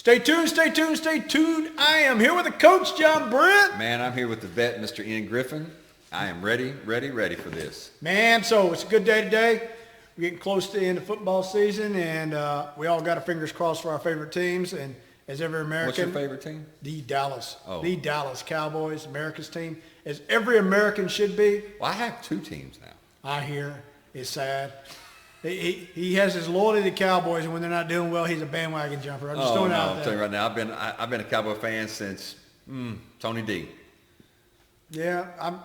Stay tuned, stay tuned, stay tuned. I am here with the coach, John Brent. Man, I'm here with the vet, Mr. Ian Griffin. I am ready for this. Man, so it's a good day today. We're getting close to the end of football season, and we all got our fingers crossed for our favorite teams. And as every American, What's your favorite team? The Dallas Cowboys, America's team, as every American should be. Well, I have two teams now. I hear it's sad. He has his loyalty to the Cowboys, and when they're not doing well, he's a bandwagon jumper. I'm just throwing it out there. I'm telling you right now, I've been a Cowboy fan since Tony D. Yeah,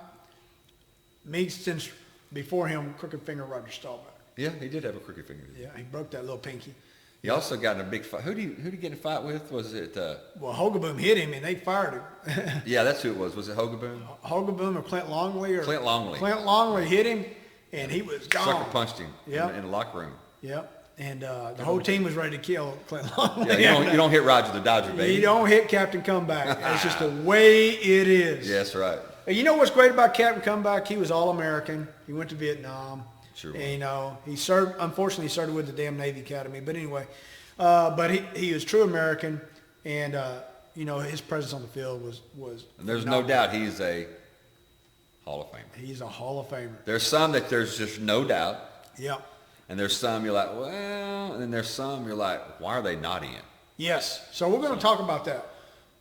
me since before him, Crooked Finger Roger Staubach. Yeah, he did have a crooked finger. Yeah, he broke that little pinky. He also got in a big fight. Who did he get in a fight with? Was it? Well, Hogaboom hit him, and they fired him. Yeah, that's who it was. Was it Hogaboom? Hogaboom or Clint Longley? Clint Longley. Clint Longley hit him, and he was gone. Sucker punched him in the locker room. Yep. And the whole team was ready to kill Clint Longley. Yeah, you don't hit Roger the Dodger, baby. You don't hit Captain Comeback. It's just the way it is. Yeah, that's right. And you know what's great about Captain Comeback? He was All-American. He went to Vietnam. Sure. And, he served. Unfortunately, he started with the damn Navy Academy. But anyway, but he was true American, and his presence on the field was. And there's no doubt he's a Hall of Famer. He's a Hall of Famer. There's some that there's just no doubt. Yep. And there's some you're like, well, and then there's some you're like, why are they not in? Yes. So we're going to talk about that.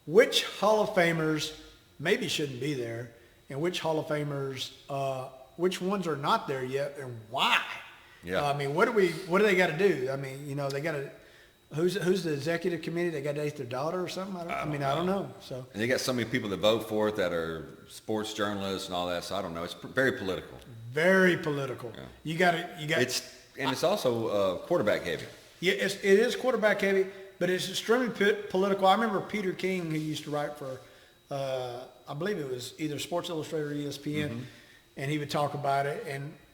Which Hall of Famers maybe shouldn't be there, and which Hall of Famers, which ones are not there yet, and why? Yeah. I mean, what do they got to do? I mean, they got to. Who's the executive committee? They got to date their daughter or something? I don't know. So. And you got so many people that vote for it that are sports journalists and all that. So I don't know. It's very political. Very political. Yeah. It's also quarterback heavy. Yeah, it is quarterback heavy, but it's extremely political. I remember Peter King, who used to write for, I believe it was either Sports Illustrated or ESPN, and he would talk about it.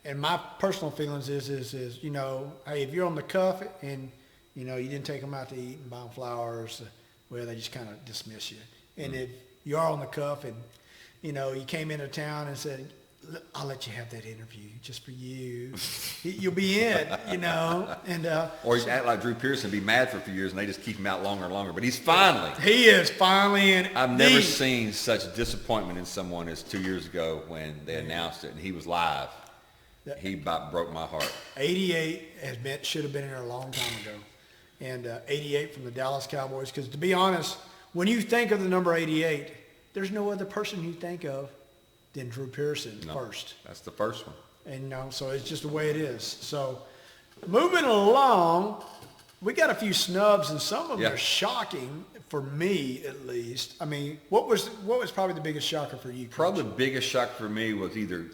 And my personal feelings is hey, if you're on the cuff and you didn't take them out to eat and buy them flowers, well, they just kind of dismiss you. And if you are on the cuff and you came into town and said, I'll let you have that interview just for you. You'll be in, and or you act like Drew Pearson, be mad for a few years, and they just keep him out longer and longer. But he's finally. He is finally in. I've never seen such disappointment in someone as 2 years ago when they announced it, and he was live. He about broke my heart. 88 should have been here a long time ago, and 88 from the Dallas Cowboys. Because to be honest, when you think of the number 88, there's no other person you think of than Drew Pearson first. That's the first one. And so it's just the way it is. So moving along, we got a few snubs, and some of them are shocking for me, at least. I mean, what was probably the biggest shocker for you, Coach? Probably the biggest shock for me was either,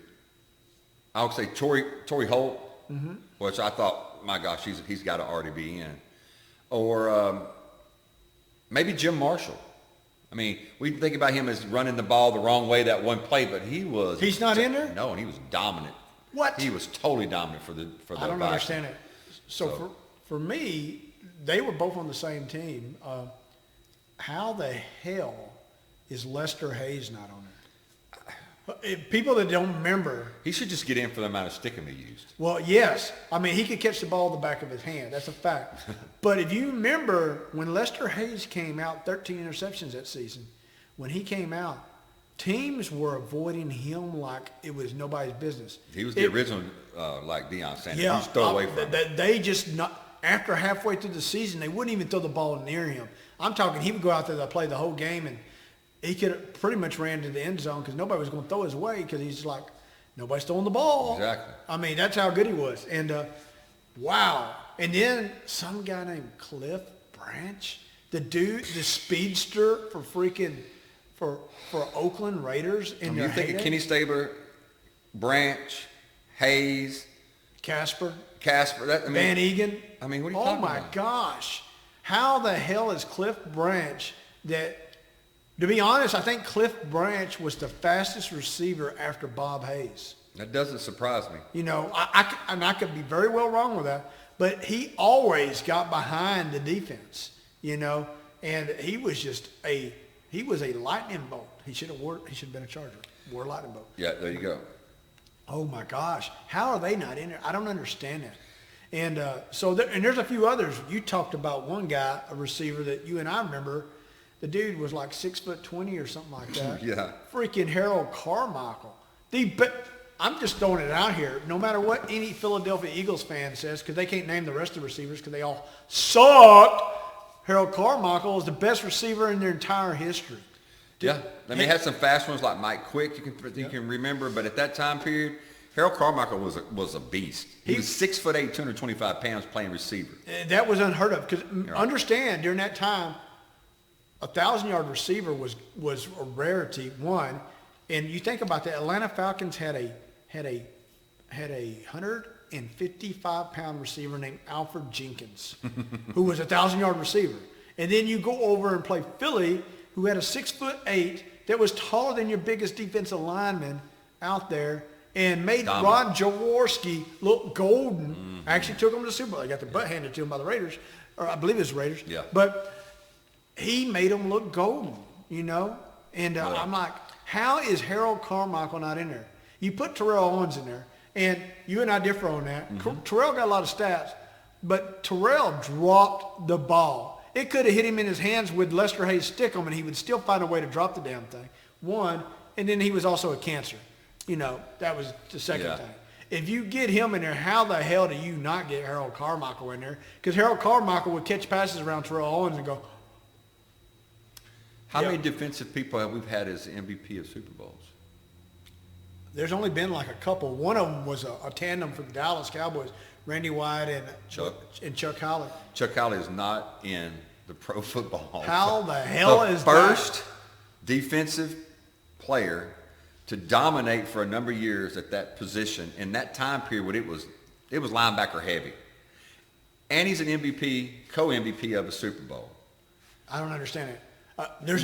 I would say Torrey Holt, which I thought, my gosh, he's got to already be in, or maybe Jim Marshall. I mean, we think about him as running the ball the wrong way that one play, but He's not in there? No, and he was dominant. What? He was totally dominant for the I don't understand it. So for me, they were both on the same team. How the hell is Lester Hayes not on there? People that don't remember. He should just get in for the amount of sticking he used. Well, yes. I mean, he could catch the ball in the back of his hand. That's a fact. But if you remember when Lester Hayes came out, 13 interceptions that season, when he came out, teams were avoiding him like it was nobody's business. He was the original, like Deion Sanders. Yeah. He just throw away from him. They just after halfway through the season, they wouldn't even throw the ball near him. I'm talking he would go out there to play the whole game, and he could have pretty much ran to the end zone because nobody was going to throw his way because he's like, nobody's throwing the ball. Exactly. I mean, that's how good he was. And, wow. And then some guy named Cliff Branch, the speedster for Oakland Raiders. You think of Kenny Stabler, Branch, Hayes, Casper. Van Egan. I mean, what are you talking about? Oh, my gosh. How the hell is Cliff Branch that... To be honest, I think Cliff Branch was the fastest receiver after Bob Hayes. That doesn't surprise me. I could be very well wrong with that, but he always got behind the defense, and he was a lightning bolt. He should have been a Charger. Wore a lightning bolt. Yeah, there you go. Oh my gosh, how are they not in there? I don't understand that. And and there's a few others. You talked about one guy, a receiver that you and I remember. The dude was like 6'20" or something like that. Yeah. Freaking Harold Carmichael. I'm just throwing it out here. No matter what any Philadelphia Eagles fan says, because they can't name the rest of the receivers because they all sucked, Harold Carmichael is the best receiver in their entire history. Yeah, I mean, they had some fast ones like Mike Quick. You can remember, but at that time period, Harold Carmichael was a beast. He was 6'8", 225 pounds, playing receiver. That was unheard of. Because understand, during that time, a 1,000-yard receiver was a rarity. One, and you think about the Atlanta Falcons had a 155-pound receiver named Alfred Jenkins, who was a 1,000-yard receiver. And then you go over and play Philly, who had a 6'8" that was taller than your biggest defensive lineman out there, and made Ron Jaworski look golden. Mm-hmm. Actually took him to the Super Bowl. They got the butt handed to him by the Raiders, or I believe it was the Raiders. Yeah. But he made him look golden, you know. And I'm like, how is Harold Carmichael not in there? You put Terrell Owens in there, and you and I differ on that. Mm-hmm. Terrell got a lot of stats, but Terrell dropped the ball. It could have hit him in his hands with Lester Hayes' stick on him, and he would still find a way to drop the damn thing. One, and then he was also a cancer. You know, that was the second thing. If you get him in there, how the hell do you not get Harold Carmichael in there? Because Harold Carmichael would catch passes around Terrell Owens and go. How many defensive people have we had as MVP of Super Bowls? There's only been like a couple. One of them was a tandem for the Dallas Cowboys, Randy White and Chuck Howley. Chuck Howley is not in the Pro Football Hall. How the hell is that? The first defensive player to dominate for a number of years at that position in that time period when it was linebacker heavy. And he's an MVP, co-MVP of a Super Bowl. I don't understand it.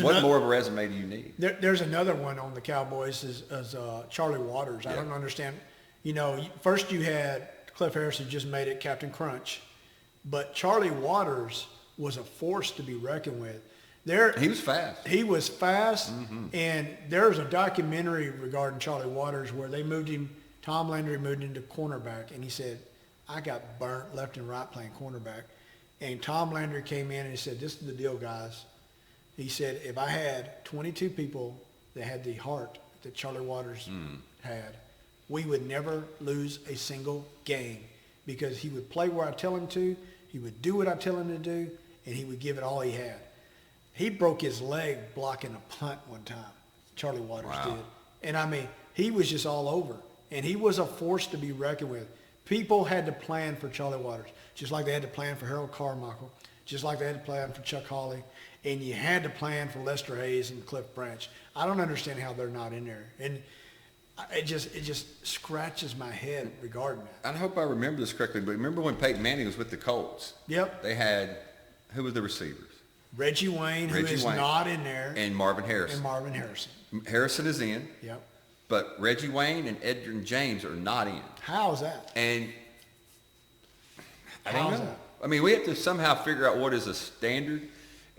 What more of a resume do you need? There's another one on the Cowboys is Charlie Waters. I don't understand. You know, first you had Cliff Harris who just made it Captain Crunch, but Charlie Waters was a force to be reckoned with. He was fast. He was fast, and there's a documentary regarding Charlie Waters where they moved him, Tom Landry moved him to cornerback, and he said, I got burnt left and right playing cornerback. And Tom Landry came in and he said, this is the deal, guys. He said, if I had 22 people that had the heart that Charlie Waters had, we would never lose a single game because he would play where I tell him to, he would do what I tell him to do, and he would give it all he had. He broke his leg blocking a punt one time, Charlie Waters did. And I mean, he was just all over. And he was a force to be reckoned with. People had to plan for Charlie Waters, just like they had to plan for Harold Carmichael, just like they had to plan for Chuck Hawley, and you had to plan for Lester Hayes and Cliff Branch. I don't understand how they're not in there. And it just scratches my head regarding that. I hope I remember this correctly, but remember when Peyton Manning was with the Colts? Yep. They had, who was the receivers? Reggie Wayne, who is not in there. And Marvin Harrison. Harrison is in. Yep. But Reggie Wayne and Edgerrin James are not in. How is that? And I don't know. I mean, we have to somehow figure out what is a standard.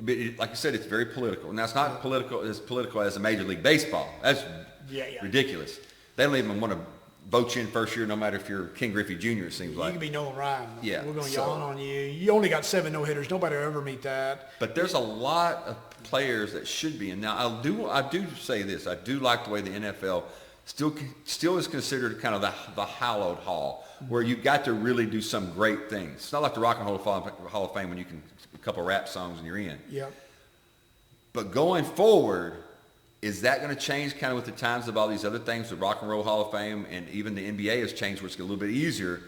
But like I said, it's very political. Now, it's not as political as a Major League Baseball. That's ridiculous. They don't even want to vote you in first year, no matter if you're Ken Griffey Jr., it seems like. You can be Nolan Ryan. Yeah. We're going to yawn on you. You only got 7 no-hitters. Nobody will ever meet that. But there's a lot of players that should be in. Now, I do say this. I do like the way the NFL still is considered kind of the hallowed hall, where you got to really do some great things. It's not like the Rock and Roll Hall of Fame when you can a couple of rap songs and you're in. Yeah. But going forward, is that going to change kind of with the times of all these other things? The Rock and Roll Hall of Fame and even the NBA has changed, where it's a little bit easier,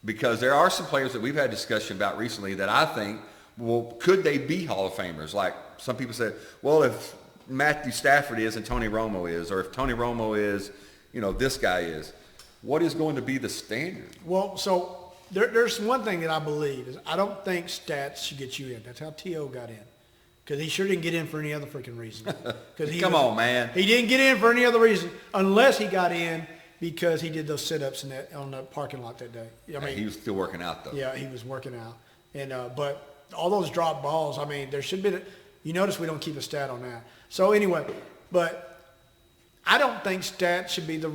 because there are some players that we've had discussion about recently that I think, well, could they be Hall of Famers? Like some people said, well, if Matthew Stafford is and Tony Romo is, or if Tony Romo is, this guy is, what is going to be the standard? Well, so there's one thing that I believe is I don't think stats should get you in. That's how T.O. got in. Because he sure didn't get in for any other freaking reason. Come on, man. He didn't get in for any other reason unless he got in because he did those sit-ups on the parking lot that day. I mean, he was still working out, though. Yeah, he was working out. And but all those drop balls, I mean, there should be you notice we don't keep a stat on that. So anyway, but I don't think stats should be the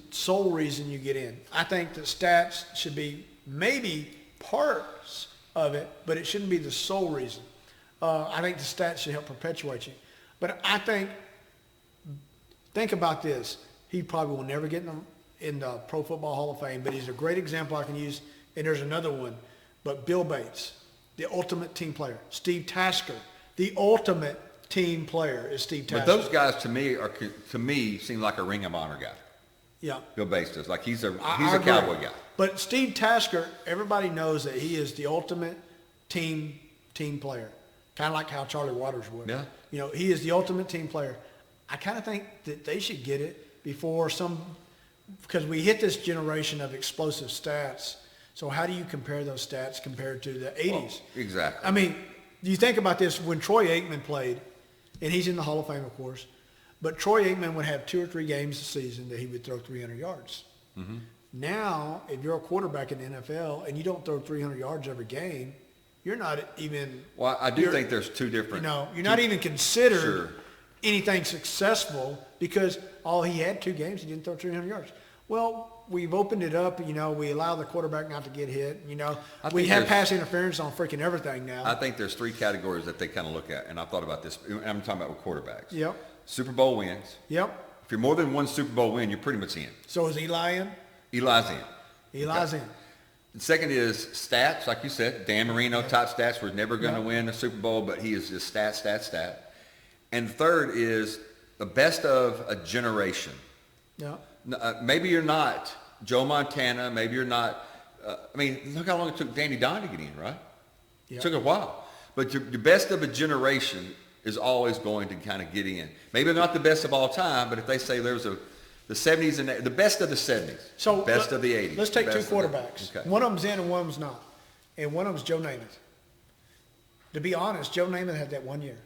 sole reason you get in. I think that stats should be maybe parts of it, but it shouldn't be the sole reason. I think the stats should help perpetuate you. But I think about this. He probably will never get in the Pro Football Hall of Fame, but he's a great example I can use. And there's another one. But Bill Bates, the ultimate team player. Steve Tasker, the ultimate team player is Steve Tasker. But those guys to me seem like a Ring of Honor guy. Yeah. Bill Bates does. Like he's a agree. cowboy guy. But Steve Tasker, everybody knows that he is the ultimate team player. Kind of like how Charlie Waters would. Yeah. You know, he is the ultimate team player. I kind of think that they should get it before because we hit this generation of explosive stats. So how do you compare those stats compared to the 80s? Well, exactly. I mean, you think about this when Troy Aikman played, and he's in the Hall of Fame, of course, but Troy Aikman would have 2 or 3 games a season that he would throw 300 yards. Mm-hmm. Now, if you're a quarterback in the NFL and you don't throw 300 yards every game, you're not even. Well, I do think there's two different. You're not even considered Sure. anything successful because he had 2 games, he didn't throw 300 yards. Well, we've opened it up. We allow the quarterback not to get hit. We have pass interference on freaking everything now. I think there's 3 categories that they kind of look at, and I've thought about this. I'm talking about with quarterbacks. Yep. Super Bowl wins. Yep. If you're more than one Super Bowl win, you're pretty much in. So is Eli in? Eli's in. Eli's Okay. in. The second is stats, like you said. Dan Marino type stats. We're never going to win a Super Bowl, but he is just stat. And the third is the best of a generation. Yeah. Maybe you're not Joe Montana. Maybe you're not. Look how long it took Danny Don to get in, right? Yep. It took a while. But the best of a generation is always going to kind of get in. Maybe not the best of all time, but if they say there's the 70s and the best of the 70s, So best of the 80s. Let's take 2 best of the- quarterbacks. Okay. One of them's in and one of them's not. And one of them's Joe Namath. To be honest, Joe Namath had that 1 year.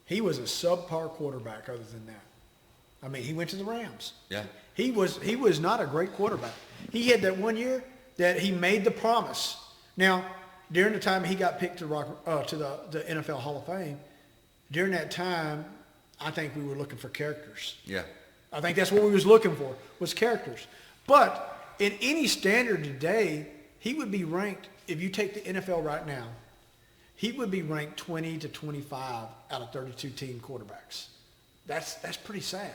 He was a subpar quarterback other than that. He went to the Rams. Yeah. He was not a great quarterback. He had that 1 year that he made the promise. Now, during the time he got picked to the NFL Hall of Fame, during that time, I think we were looking for characters. Yeah. I think that's what we was looking for, was characters. But in any standard today, he would be ranked, if you take the NFL right now, he would be ranked 20 to 25 out of 32 team quarterbacks. That's pretty sad.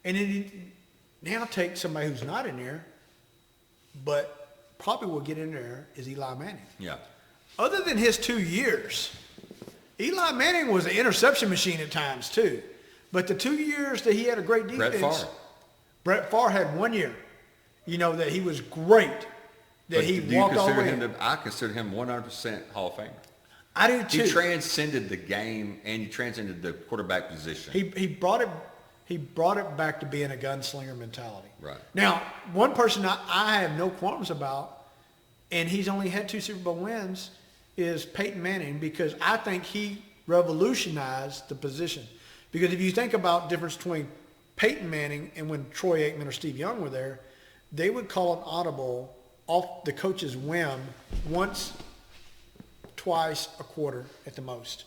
And then now take somebody who's not in there, but probably will get in there, is Eli Manning. Yeah. Other than his 2 years, Eli Manning was an interception machine at times too. But the 2 years that he had a great defense, Brett Favre had 1 year, that he was great, that he walked all the way. I consider him 100% Hall of Famer. I do too. He transcended the game and he transcended the quarterback position. He brought it back to being a gunslinger mentality. Right. Now, one person I have no qualms about, and he's only had 2 Super Bowl wins, is Peyton Manning, because I think he revolutionized the position. Because if you think about the difference between Peyton Manning and when Troy Aikman or Steve Young were there, they would call an audible off the coach's whim once, twice a quarter at the most.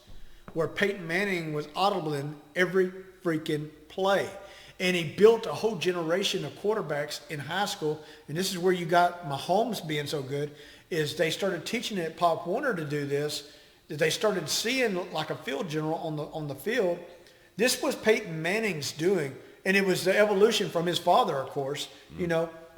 Where Peyton Manning was audible in every freaking play. And he built a whole generation of quarterbacks in high school. And this is where you got Mahomes being so good, is they started teaching it, Pop Warner, to do this. That they started seeing like a field general on the field. This was Peyton Manning's doing, and it was the evolution from his father, of course,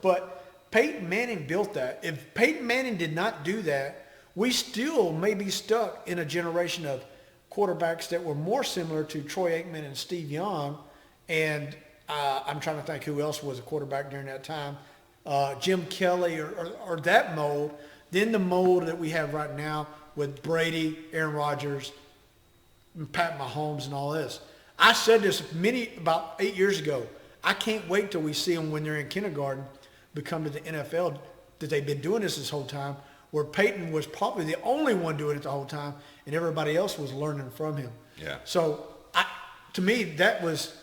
but Peyton Manning built that. If Peyton Manning did not do that, we still may be stuck in a generation of quarterbacks that were more similar to Troy Aikman and Steve Young, and I'm trying to think who else was a quarterback during that time, Jim Kelly or that mold, then the mold that we have right now with Brady, Aaron Rodgers, Pat Mahomes, and all this. I said this about 8 years ago. I can't wait till we see them when they're in kindergarten become to the NFL, that they've been doing this whole time, where Peyton was probably the only one doing it the whole time, and everybody else was learning from him. Yeah. So to me, that was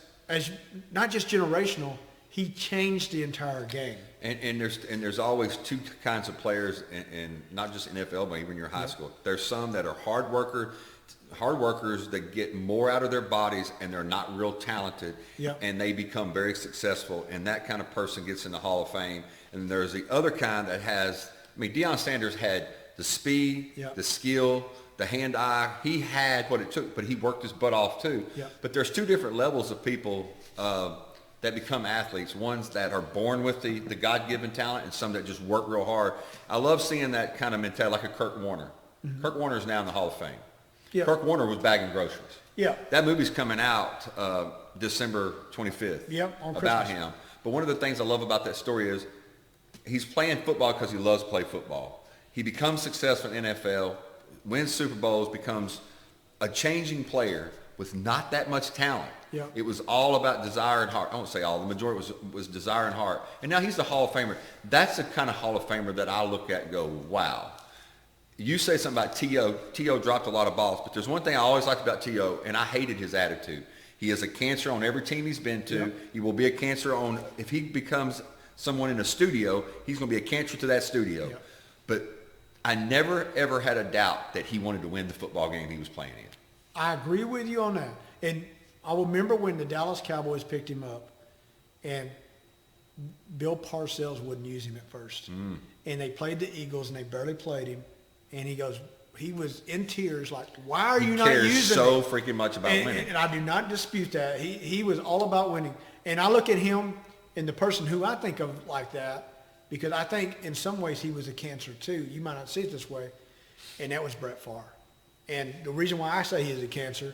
not just generational. He changed the entire game. And there's always 2 kinds of players, in not just NFL, but even your high school. There's some that are hard workers that get more out of their bodies, and they're not real talented, and they become very successful, and that kind of person gets in the Hall of Fame. And there's the other kind that has I mean, Deion Sanders had the speed, Yeah. the skill, the hand-eye. He had what it took, but he worked his butt off too. Yeah. But there's two different levels of people that become athletes. Ones that are born with the God-given talent, and some that just work real hard. I love seeing that kind of mentality, like a Kurt Warner. Mm-hmm. Kurt Warner is now in the Hall of Fame. Yeah. Kurt Warner was bagging groceries. Yeah. That movie's coming out December 25th. Yep, on about Christmas. him. But one of the things I love about that story is he's playing football because he loves to play football. He becomes successful in NFL, wins Super Bowls, becomes a changing player with not that much talent. Yeah. It was all about desire and heart. I won't say all. The majority was desire and heart. And now he's the Hall of Famer. That's the kind of Hall of Famer that I look at and go, wow. You say something about T.O. T.O. dropped a lot of balls, but there's one thing I always liked about T.O., and I hated his attitude. He is a cancer on every team he's been to. Yep. He will be a cancer on, if he becomes someone in a studio, he's going to be a cancer to that studio. Yep. But I never, ever had a doubt that he wanted to win the football game he was playing in. I agree with you on that. And I remember when the Dallas Cowboys picked him up, and Bill Parcells wouldn't use him at first. And they played the Eagles, and they barely played him. And he was in tears, like, why are you not using He cares so me? freaking much about winning. And I do not dispute that. He was all about winning. And I look at him and the person who I think of like that, because I think in some ways he was a cancer too. You might not see it this way. And that was Brett Favre. And the reason why I say he is a cancer,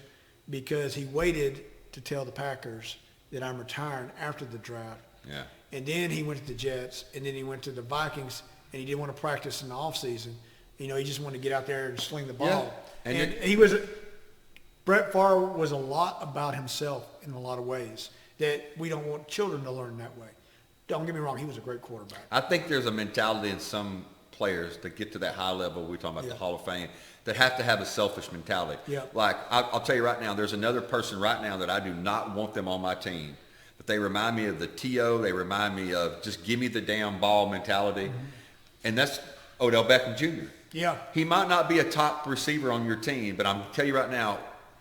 because he waited to tell the Packers that I'm retiring after the draft. Yeah. And then he went to the Jets, and then he went to the Vikings, and he didn't want to practice in the offseason. You know, he just wanted to get out there and sling the ball. Yeah. And Brett Favre was a lot about himself in a lot of ways that we don't want children to learn that way. Don't get me wrong, he was a great quarterback. I think there's a mentality in some players that get to that high level, we're talking about the Hall of Fame, that have to have a selfish mentality. Yeah. Like, I'll tell you right now, there's another person right now that I do not want them on my team. But they remind me of the T.O. They remind me of just give me the damn ball mentality. Mm-hmm. And that's Odell Beckham Jr. Yeah. He might not be a top receiver on your team, but I'm going to tell you right now,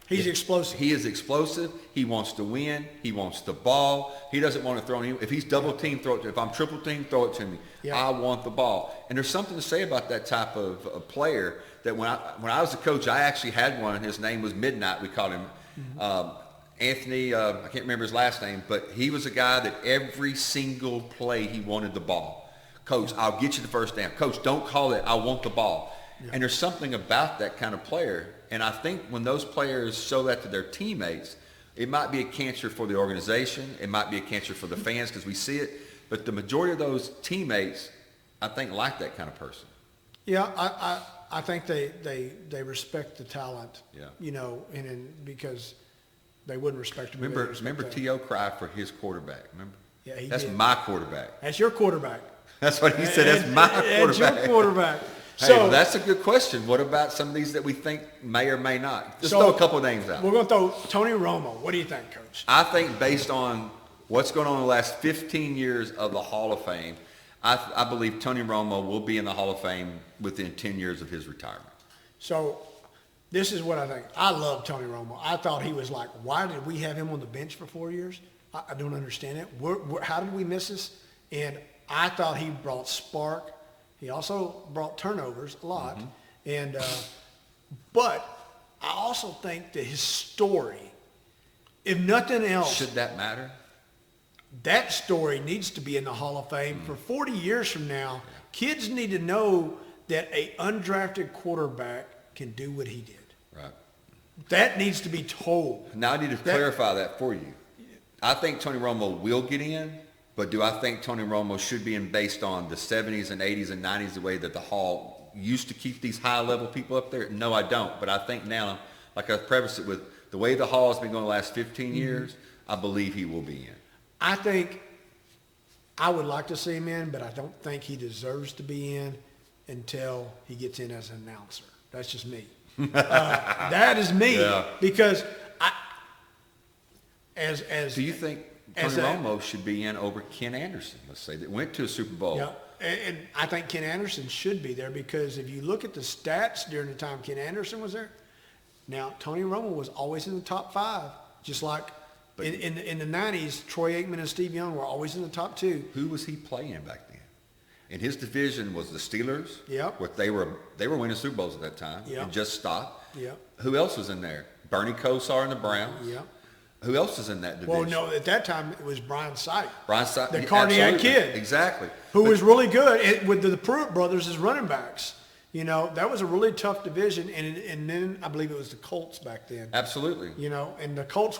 He's explosive. He is explosive. He wants to win. He wants the ball. He doesn't want to throw any. If he's double teamed, throw it to me. If I'm triple teamed, throw it to me. Yeah. I want the ball. And there's something to say about that type of player that when I was a coach, I actually had one, and his name was Midnight. We called him Anthony. I can't remember his last name, but he was a guy that every single play he wanted the ball. Coach, I'll get you the first down. Coach, don't call it. I want the ball. Yeah. And there's something about that kind of player. And I think when those players show that to their teammates, it might be a cancer for the organization. It might be a cancer for the fans because we see it. But the majority of those teammates, I think, like that kind of person. Yeah, I think they respect the talent. Yeah. You know, because they wouldn't respect him. Remember T.O. cried for his quarterback. Remember? Yeah, he That's did. my quarterback. That's your quarterback. That's what he said. That's my quarterback. That's your quarterback. Hey, So well, that's a good question. What about some of these that we think may or may not? Just throw a couple of names out. We're going to throw Tony Romo. What do you think, Coach? I think based on what's going on in the last 15 years of the Hall of Fame, I believe Tony Romo will be in the Hall of Fame within 10 years of his retirement. So this is what I think. I love Tony Romo. I thought he was like, why did we have him on the bench for 4 years? I don't understand it. How did we miss this? And I thought he brought spark. He also brought turnovers a lot. And but I also think that his story, if nothing else, Should that matter? that story needs to be in the Hall of Fame. For 40 years from now, kids need to know that a undrafted quarterback can do what he did. Right. That needs to be told. Now I need to clarify that for you. I think Tony Romo will get in, but do I think Tony Romo should be in based on the 70s and 80s and 90s, the way that the Hall used to keep these high-level people up there? No, I don't. But I think now, like I prefaced it with, the way the Hall has been going the last 15 years, I believe he will be in. I think I would like to see him in, but I don't think he deserves to be in until he gets in as an announcer. That's just me. That is me. Yeah. Because Do you think Tony Romo should be in over Ken Anderson, let's say, that went to a Super Bowl? Yeah, and I think Ken Anderson should be there because if you look at the stats during the time Ken Anderson was there, now Tony Romo was always in the top 5, just like in the 90s, Troy Aikman and Steve Young were always in the top 2. Who was he playing back then? In his division was the Steelers. Yep. What they were winning Super Bowls at that time. Yep. And just stopped. Yep. Who else was in there? Bernie Kosar and the Browns. Yep. Who else is in that division? Well, no, at that time it was Brian Sight. Brian Sight, the cardiac absolutely. kid. Exactly. Who was really good with the Pruitt brothers as running backs. You know, that was a really tough division. And then I believe it was the Colts back then. Absolutely. You know, and the Colts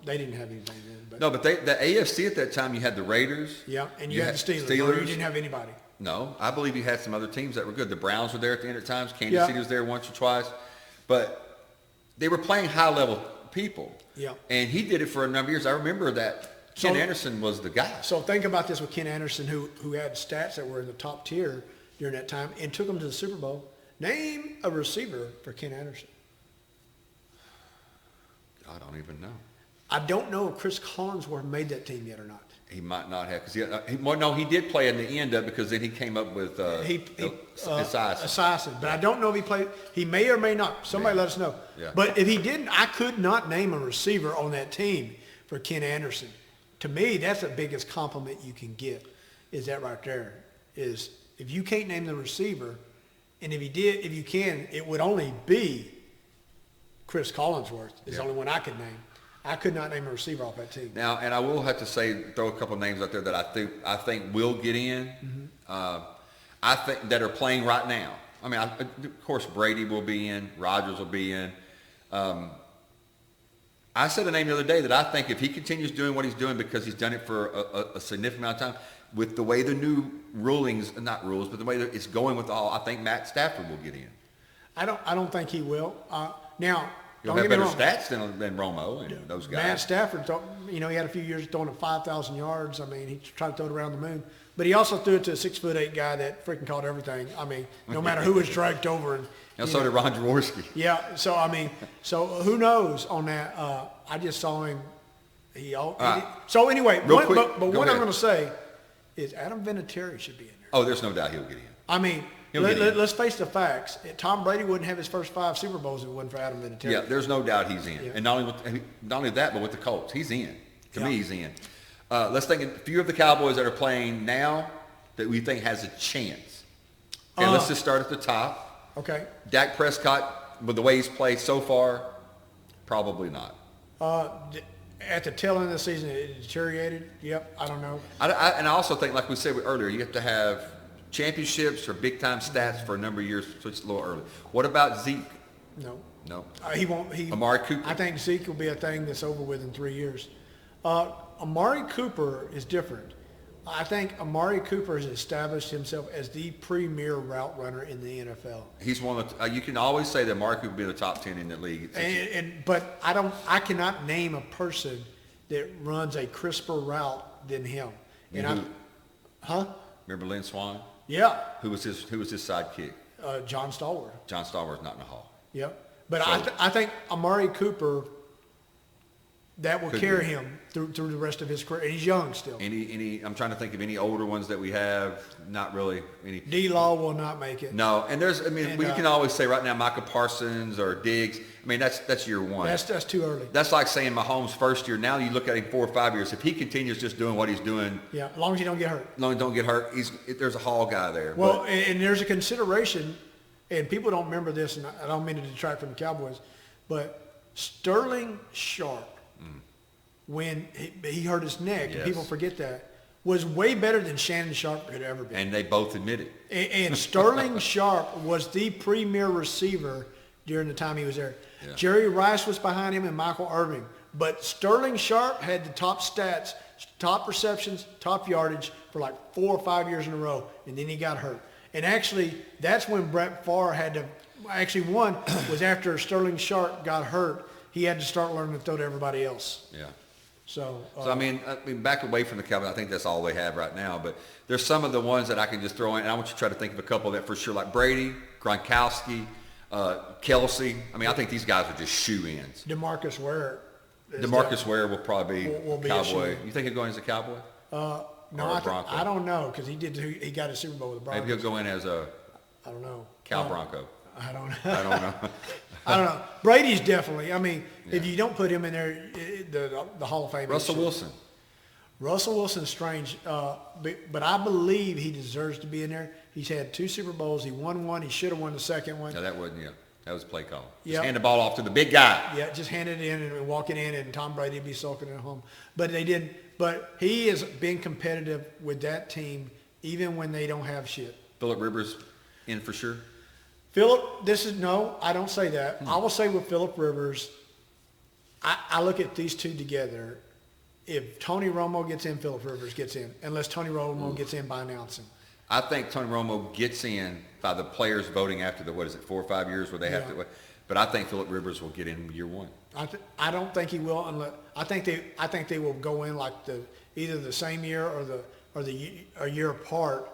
they didn't have anything then. But, No, but the AFC at that time, you had the Raiders. yeah, and you had the Steelers. Or you didn't have anybody. No, I believe you had some other teams that were good. The Browns were there at the end of times. Kansas Yeah. City was there once or twice. But they were playing high-level people. Yeah. And he did it for a number of years. I remember that Ken Anderson was the guy. So think about this with Ken Anderson, who had stats that were in the top tier during that time and took them to the Super Bowl. Name a receiver for Ken Anderson. I don't even know. I don't know if Chris Collinsworth made that team yet or not. He might not have, because he did play in the end of it because then he came up with Esiason. But I don't know if he played. He may or may not. Somebody let us know. Yeah. But if he didn't, I could not name a receiver on that team for Ken Anderson. To me, that's the biggest compliment you can get. Is that right there? Is if you can't name the receiver, and if you can, it would only be Chris Collinsworth. Is the only one I could name. I could not name a receiver off that team. Now, and I will have to throw a couple of names out there that I think will get in. Mm-hmm. I think that are playing right now. I mean, of course, Brady will be in. Rodgers will be in. I said a name the other day that I think if he continues doing what he's doing because he's done it for a significant amount of time, with the way the new not rules, but the way that it's going with I think Matt Stafford will get in. I don't think he will. Now. You'll Don't have get me better wrong. stats than Romo and those guys. Matt Stafford, he had a few years throwing it 5,000 yards. I mean, he tried to throw it around the moon. But he also threw it to a 6'8" guy that freaking caught everything. I mean, no matter who was dragged over. And so did Ron Jaworski. Yeah, so who knows on that? I just saw him. So anyway, Real quick, but go what ahead. I'm going to say is Adam Vinatieri should be in there. Oh, there's no doubt he'll get in. I mean, He'll get in. let's face the facts. Tom Brady wouldn't have his first 5 Super Bowls if it wasn't for Adam Vinatieri. Yeah, there's no doubt he's in. Yeah. And not only that, but with the Colts, he's in. To me, Yeah. he's in. Let's think a few of the Cowboys that are playing now that we think has a chance. Okay, let's just start at the top. Okay. Dak Prescott, with the way he's played so far, probably not. At the tail end of the season, it deteriorated. Yep, I don't know. And I also think, like we said earlier, you have to have championships or big-time stats for a number of years, so it's a little early. What about Zeke? No. No. He won't. Amari Cooper? I think Zeke will be a thing that's over with in 3 years. Amari Cooper is different. I think Amari Cooper has established himself as the premier route runner in the NFL. He's one of the, you can always say that Amari Cooper will be in the top 10 in the league. But I cannot name a person that runs a crisper route than him. Remember Lynn Swan? Yeah. Who was his sidekick? John Stallworth. John Stallworth's not in the Hall. Yep. But So- I think Amari Cooper, that will Could carry be. him through the rest of his career. And he's young still. I'm trying to think of any older ones that we have. Not really any. D-Law will not make it. No, and we can always say right now Micah Parsons or Diggs. I mean, that's year one. That's too early. That's like saying Mahomes' first year. Now you look at him 4 or 5 years. If he continues just doing what he's doing, Yeah, as long as you don't get hurt. as long as he don't get hurt, there's a Hall guy there. Well, and there's a consideration, and people don't remember this, and I don't mean to detract from the Cowboys, but Sterling Sharp, when he hurt his neck, and Yes. people forget that, was way better than Shannon Sharp could ever be. And they both admit it. And Sterling Sharp was the premier receiver during the time he was there. Yeah. Jerry Rice was behind him and Michael Irvin. But Sterling Sharp had the top stats, top receptions, top yardage for like 4 or 5 years in a row, and then he got hurt. And actually, that's when Brett Favre had to – actually, one was after Sterling Sharp got hurt, he had to start learning to throw to everybody else. Yeah. So I mean, back away from the Cowboys, I think that's all they have right now. But there's some of the ones that I can just throw in, and I want you to try to think of a couple that for sure, like Brady, Gronkowski, Kelsey. I mean, I think these guys are just shoe-ins. DeMarcus Ware. DeMarcus Ware will probably be Will be a Cowboy. shoe-in. You think he'll go in as a Cowboy? No, Or a Bronco? I don't know because he got a Super Bowl with the Broncos. Maybe he'll go in as a I don't know. Cal Bronco. I don't know. I don't know. I don't know. Brady's definitely. I mean, if you don't put him in there, the Hall of Fame. Russell Wilson. Russell Wilson's strange, but I believe he deserves to be in there. He's had 2 Super Bowls. He won one. He should have won the second one. No, that wasn't, that was a play call. Just Yep. hand the ball off to the big guy. Yeah, just hand it in and walk it in, and Tom Brady would be sulking at home. But they didn't. But he has been competitive with that team even when they don't have shit. Phillip Rivers in for sure. Phillip, no, I don't say that. I will say with Phillip Rivers, I look at these two together. If Tony Romo gets in, Phillip Rivers gets in, unless Tony Romo gets in by announcing. I think Tony Romo gets in by the players voting after the 4 or 5 years where they have to. But I think Phillip Rivers will get in year 1. I don't think he will unless I think they will go in like either the same year or a year apart.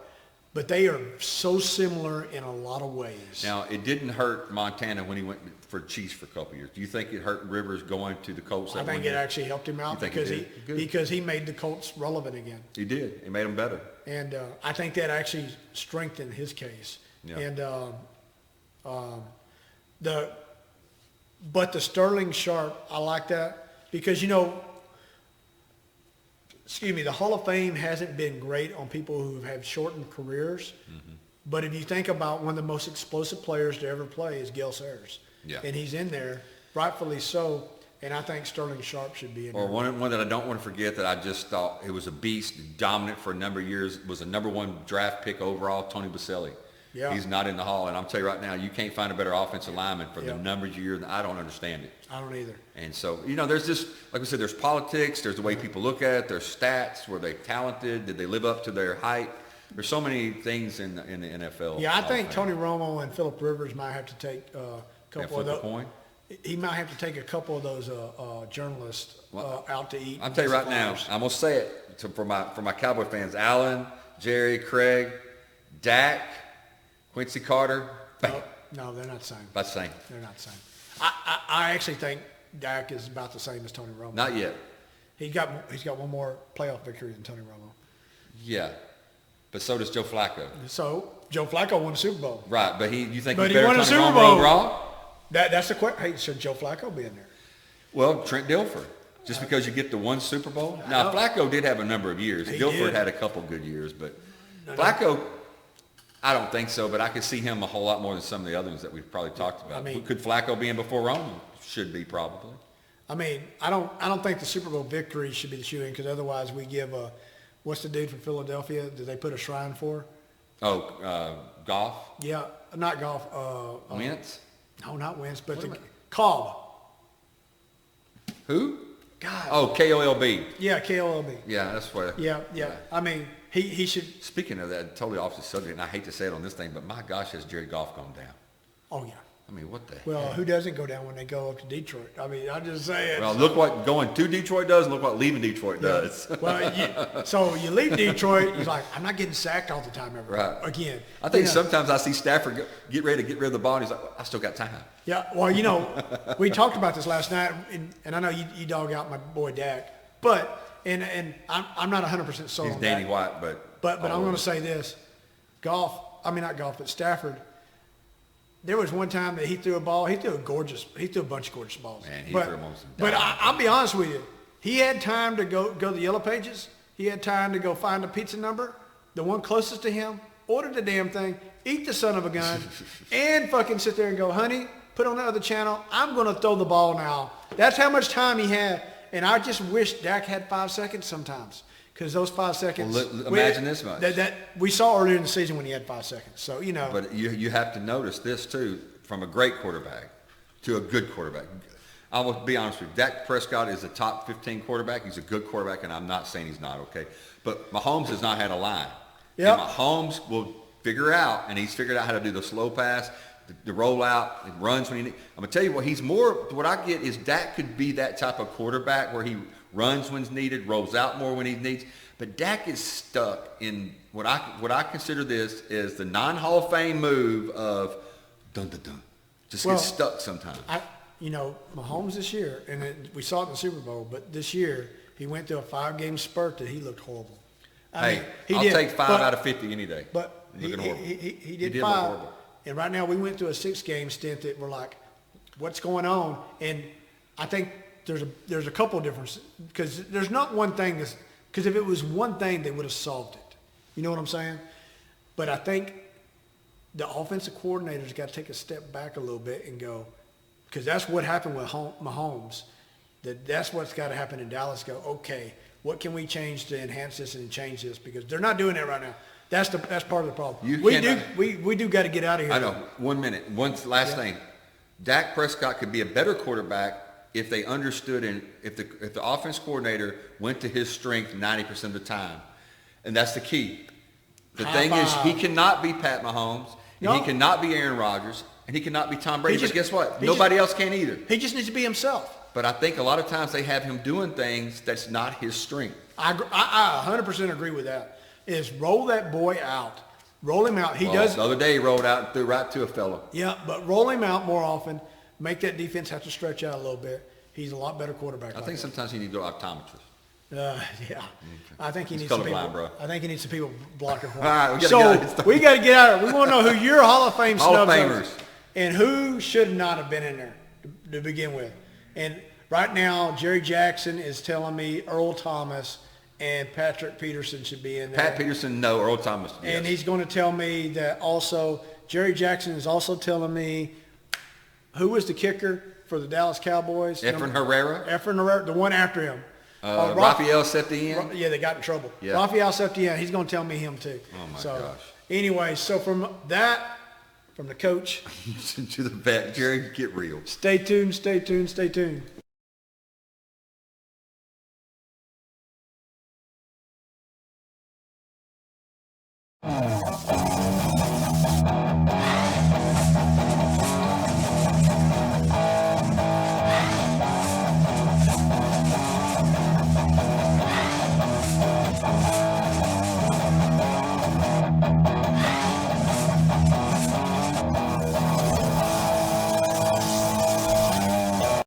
But they are so similar in a lot of ways. Now, it didn't hurt Montana when he went for Chiefs for a couple of years. Do you think it hurt Rivers going to the Colts? I think it actually helped him out because he made the Colts relevant again. He did. He made them better. And I think that actually strengthened his case. Yeah. And but the Sterling Sharp, I like that because the Hall of Fame hasn't been great on people who have shortened careers. Mm-hmm. But if you think about one of the most explosive players to ever play is Gale Sayers. Yeah. And he's in there, rightfully so. And I think Sterling Sharp should be in there. Or one that I don't want to forget that I just thought it was a beast, dominant for a number of years, was a number 1 draft pick overall, Tony Baselli. Yeah. He's not in the Hall. And I'm telling you right now, you can't find a better offensive lineman for the numbers of years. I don't understand it. I don't either. And so, there's just, like we said, there's politics. There's the way people look at it. There's stats. Were they talented? Did they live up to their height? There's so many things in the NFL. Yeah, I think Tony Romo and Phillip Rivers might have to take a couple of those. Coin? He might have to take a couple of those journalists out to eat. I'll tell you right now, I'm going to say it for my Cowboy fans. Allen, Jerry, Craig, Dak, Quincy Carter. Bang. No, they're not the same. About the same. They're not the same. I actually think Dak is about the same as Tony Romo. Not yet. He's got one more playoff victory than Tony Romo. Yeah. But so does Joe Flacco. So Joe Flacco won the Super Bowl. Right, but you think but he's better won than the Tony Super Romo Bowl. overall? That's the question. Hey, should Joe Flacco be in there? Well, Trent Dilfer. Just because you get the one Super Bowl. Now, Flacco did have a number of years. Dilfer had a couple good years, but Flacco, I don't think so, but I could see him a whole lot more than some of the others that we've probably talked about. Could Flacco be in before Romo? Should be, probably. I mean, I don't think the Super Bowl victory should be the shoe-in because otherwise we give what's the dude from Philadelphia? Did they put a shrine for? Goff? Yeah, not Goff. Wentz? No, not Wentz, but Cobb. Who? God. Oh, KOLB. Yeah, KOLB. Yeah, that's what. Yeah. I mean, he should. Speaking of that, totally off the subject, and I hate to say it on this thing, but my gosh, has Jared Goff gone down? Oh yeah. I mean, what the Well, heck? who doesn't go down when they go up to Detroit? I mean, I'm just saying. Well, look what going to Detroit does, and look what leaving Detroit does. Well, so you leave Detroit, he's like, I'm not getting sacked all the time ever. Right. Again. I think sometimes I see Stafford get ready to get rid of the ball, and he's like, I still got time. Yeah, well, we talked about this last night, and I know you dog out my boy Dak, but and I'm not 100% sold He's on Danny Dak. White, but I'm going to say this: Stafford. There was one time that he threw a ball. He threw a bunch of gorgeous balls. Man, he threw them on some But I'll be honest with you, he had time to go to the Yellow Pages. He had time to go find a pizza number, the one closest to him, order the damn thing, eat the son of a gun, and fucking sit there and go, honey, put on the other channel. I'm going to throw the ball now. That's how much time he had. And I just wish Dak had 5 seconds sometimes. Because those 5 seconds. Well, imagine this much. That we saw earlier in the season when he had 5 seconds. So, But you have to notice this, too, from a great quarterback to a good quarterback. I will be honest with you. Dak Prescott is a top 15 quarterback. He's a good quarterback, and I'm not saying he's not, okay? But Mahomes has not had a line. Yep. And Mahomes will figure out, and he's figured out how to do the slow pass, the rollout, and runs when he needs. I'm going to tell you what I get is Dak could be that type of quarterback where he runs when needed, rolls out more when he needs. But Dak is stuck in what I consider this is the non-Hall of Fame move of dun-dun-dun. Just gets stuck sometimes. Mahomes this year, and we saw it in the Super Bowl, but this year he went through a 5-game spurt that he looked horrible. I'll take 5 out of 50 any day. But he did look 5. horrible. And right now we went through a 6-game stint that we're like, what's going on? And I think there's a couple of differences because there's not one thing that's Because if it was one thing, they would have solved it. You know what I'm saying? But I think the offensive coordinator's got to take a step back a little bit and go, because that's what happened with Mahomes. That's what's got to happen in Dallas. Go, okay, what can we change to enhance this and change this? Because they're not doing that right now. That's part of the problem. We do got to get out of here. I know. 1 minute. One last thing. Dak Prescott could be a better quarterback if they understood and if the offense coordinator went to his strength 90% of the time. And that's the key. The thing is, he cannot be Pat Mahomes, and he cannot be Aaron Rodgers, and he cannot be Tom Brady. But guess what? Nobody else can either. He just needs to be himself. But I think a lot of times they have him doing things that's not his strength. I 100% agree with that. Is roll that boy out. Roll him out. The other day he rolled out and threw right to a fellow. Yeah, but roll him out more often. Make that defense have to stretch out a little bit. He's a lot better quarterback. I think sometimes you need to go optometrist. Yeah. Okay. I think he needs some people. Bro. I think he needs some people blocking for him. All right, we got to get out of it. We want to know who your Hall of Fame snubs are Famers and who should not have been in there to begin with. And right now, Jerry Jackson is telling me Earl Thomas and Patrick Peterson should be in there. Pat Peterson, no. Earl Thomas, yes. And he's going to tell me that also Jerry Jackson is also telling me who was the kicker for the Dallas Cowboys. Efren Herrera, the one after him. Rafael Septien. Yeah, they got in trouble. Yeah. Rafael Septien, he's going to tell me him too. Oh, my gosh. Anyway, so from the coach. to the vet, Jerry, get real. Stay tuned, stay tuned, stay tuned.